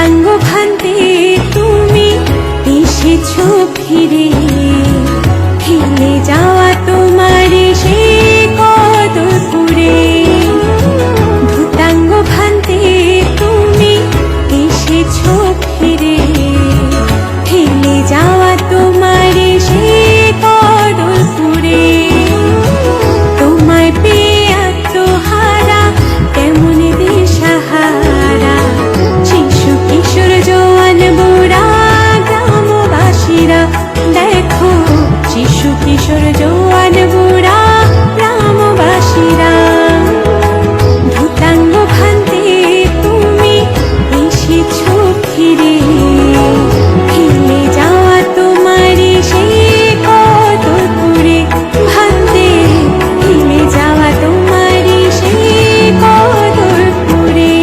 ধূতাঙ্গ ভান্তে তুমি এসেছো ফিরে, ফেলে যাওয়া তোমার সে কদরপুরে। ধূতাঙ্গ ভান্তে তুমি এসেছো ফিরে, ফেলে যাওয়া তোমার সে কদরপুরে। তোমায় পেয়ে আত্মহারা কেমন দিশাহারা, শিশু কিশোর জওয়ান বুড়া গ্রামবাসীরা দেখো, শিশু কিশোর জওয়ান বুড়া গ্রামবাসীরা। ধূতাঙ্গ ভান্তে তুমি এসেছো ফিরে, ফেলে যাওয়া তোমার সেই কদরপুরে। ভান্তে ফেলে যাওয়া তোমার সেই কদরপুরে।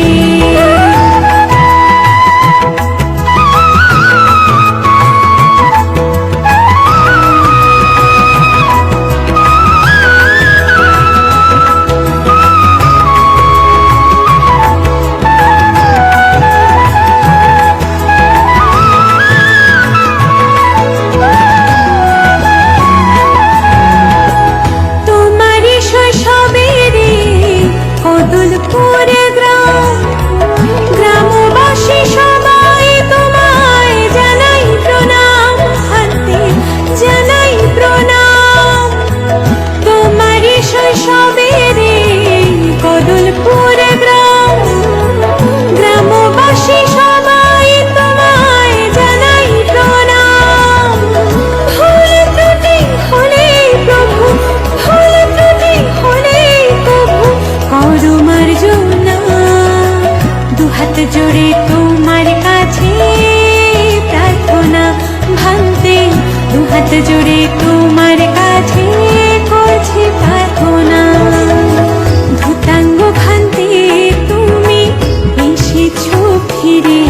তোমারই শৈশবের কদলপুরে গ্রাম, গ্রামবাসী সবাই তোমায় জানাই প্রণাম, ভান্তে জানাই প্রণাম। তোমারই শৈশবের কদলপুরে গ্রাম, গ্রামবাসী সবাই তোমায় জানাই প্রণাম। ভুল ত্রুটি হলে প্রভু, ভুল ত্রুটি হলে প্রভু করো মার্জনা। দুহাত জোড়ে তোমার কাছে প্রার্থনা, ভান্তে দুহাত জোড়ে তোমার কাছে করছি প্রার্থনা। ধূতাঙ্গ ভান্তে তুমি এসেছো ফিরে,